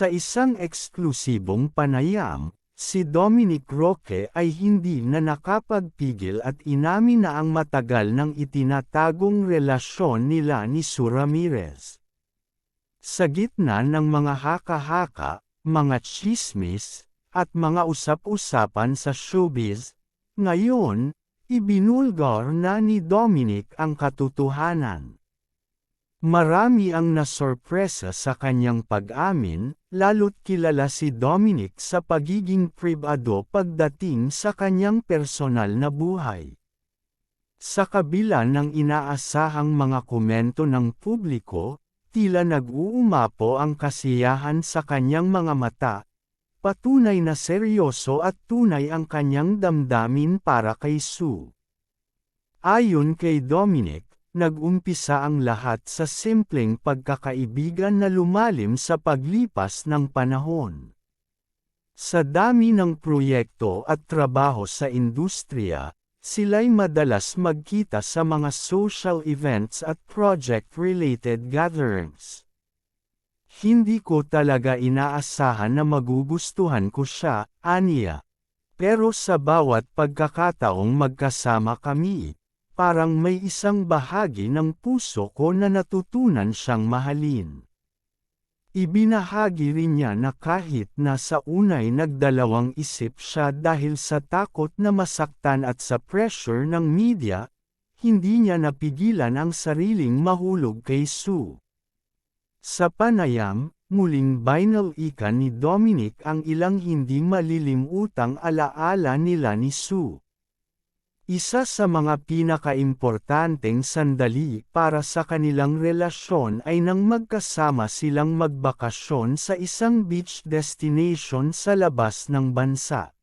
Sa isang eksklusibong panayam, si Dominic Roque ay hindi na nakapagpigil at inamin na ang matagal nang itinatagong relasyon nila ni Sue Ramirez. Sa gitna ng mga haka-haka, mga tsismis, at mga usap-usapan sa showbiz, ngayon, ibinulgar na ni Dominic ang katotohanan. Marami ang nasorpresa sa kanyang pag-amin, lalo't kilala si Dominic sa pagiging pribado pagdating sa kanyang personal na buhay. Sa kabila ng inaasahang mga komento ng publiko, tila nag-uumapo ang kasiyahan sa kanyang mga mata, patunay na seryoso at tunay ang kanyang damdamin para kay Sue. Ayon kay Dominic, nag-umpisa ang lahat sa simpleng pagkakaibigan na lumalim sa paglipas ng panahon. Sa dami ng proyekto at trabaho sa industriya, sila'y madalas magkita sa mga social events at project-related gatherings. Hindi ko talaga inaasahan na magugustuhan ko siya, aniya. Pero sa bawat pagkakataong magkasama kami, parang may isang bahagi ng puso ko na natutunan siyang mahalin. Ibinahagi rin niya na kahit na sa unay nagdalawang isip siya dahil sa takot na masaktan at sa pressure ng media, hindi niya napigilan ang sariling mahulog kay Sue. Sa panayam, muling binalikan ni Dominic ang ilang hindi malilimutang alaala nila ni Sue. Isa sa mga pinakaimportanteng sandali para sa kanilang relasyon ay nang magkasama silang magbakasyon sa isang beach destination sa labas ng bansa.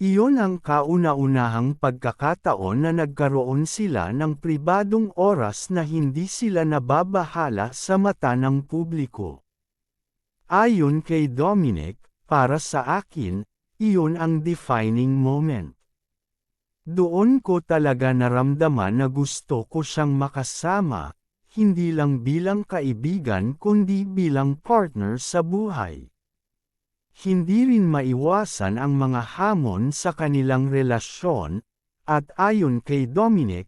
Iyon ang kauna-unahang pagkakataon na nagkaroon sila ng pribadong oras na hindi sila nababahala sa mata ng publiko. Ayon kay Dominic, para sa akin, iyon ang defining moment. Doon ko talaga naramdaman na gusto ko siyang makasama, hindi lang bilang kaibigan kundi bilang partner sa buhay. Hindi rin maiwasan ang mga hamon sa kanilang relasyon, at ayon kay Dominic,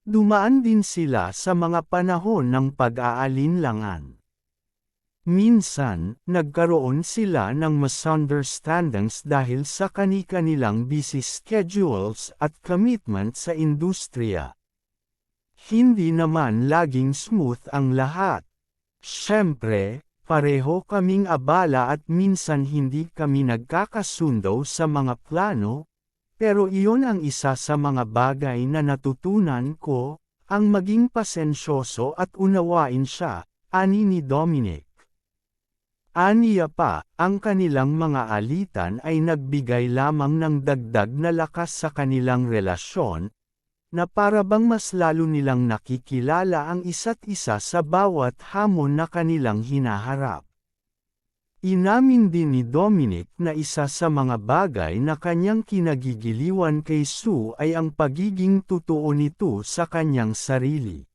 dumaan din sila sa mga panahon ng pag-aalinlangan. Minsan, nagkaroon sila ng misunderstandings dahil sa kani-kanilang busy schedules at commitment sa industriya. Hindi naman laging smooth ang lahat. Siyempre, pareho kaming abala at minsan hindi kami nagkakasundo sa mga plano, pero iyon ang isa sa mga bagay na natutunan ko, ang maging pasensyoso at unawain siya, ani ni Dominic. Aniya pa, ang kanilang mga alitan ay nagbigay lamang ng dagdag na lakas sa kanilang relasyon, na para bang mas lalo nilang nakikilala ang isa't isa sa bawat hamon na kanilang hinaharap. Inamin din ni Dominic na isa sa mga bagay na kanyang kinagigiliwan kay Sue ay ang pagiging totoo nito sa kanyang sarili.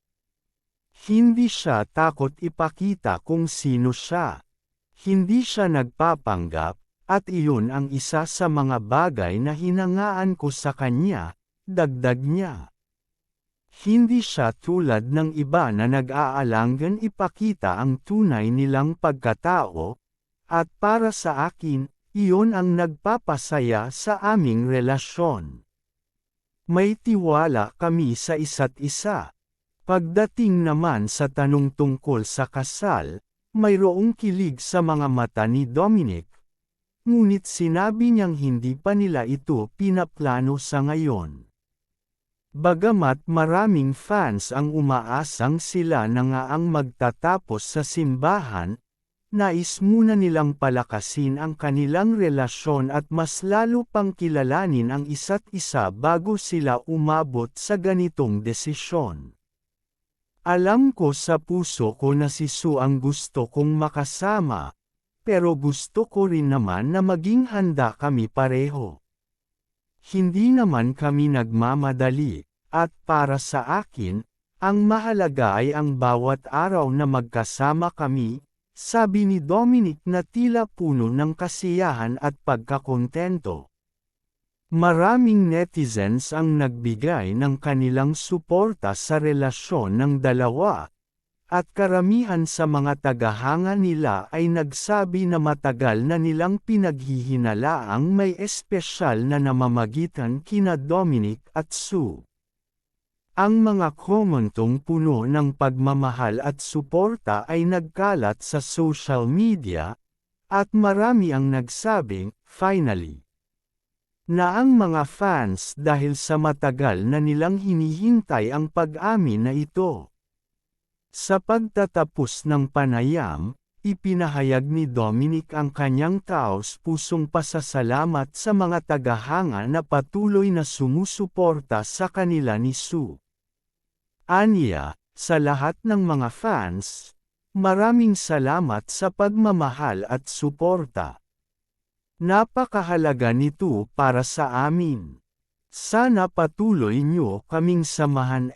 Hindi siya takot ipakita kung sino siya. Hindi siya nagpapanggap, at iyon ang isa sa mga bagay na hinangaan ko sa kanya, dagdag niya. Hindi siya tulad ng iba na nag-aalangan ipakita ang tunay nilang pagkatao, at para sa akin, iyon ang nagpapasaya sa aming relasyon. May tiwala kami sa isa't isa. Pagdating naman sa tanong tungkol sa kasal, mayroong kilig sa mga mata ni Dominic. Ngunit sinabi niyang hindi pa nila ito pinaplano sa ngayon. Bagamat maraming fans ang umaasang sila na nga ang magtatapos sa simbahan, nais muna nilang palakasin ang kanilang relasyon at mas lalo pang kilalanin ang isa't isa bago sila umabot sa ganitong desisyon. Alam ko sa puso ko na si Sue ang gusto kong makasama, pero gusto ko rin naman na maging handa kami pareho. Hindi naman kami nagmamadali, at para sa akin, ang mahalaga ay ang bawat araw na magkasama kami, sabi ni Dominic na tila puno ng kasiyahan at pagkakontento. Maraming netizens ang nagbigay ng kanilang suporta sa relasyon ng dalawa, at karamihan sa mga tagahanga nila ay nagsabi na matagal na nilang pinaghihinalaang may espesyal na namamagitan kina Dominic at Sue. Ang mga komentong puno ng pagmamahal at suporta ay nagkalat sa social media, at marami ang nagsabing, finally, na ang mga fans dahil sa matagal na nilang hinihintay ang pag-amin na ito. Sa pagtatapos ng panayam, ipinahayag ni Dominic ang kanyang taos-pusong pasasalamat sa mga tagahanga na patuloy na sumusuporta sa kanila ni Sue. Aniya, sa lahat ng mga fans, maraming salamat sa pagmamahal at suporta. Napakahalaga nito para sa amin. Sana patuloy niyo kaming samahan.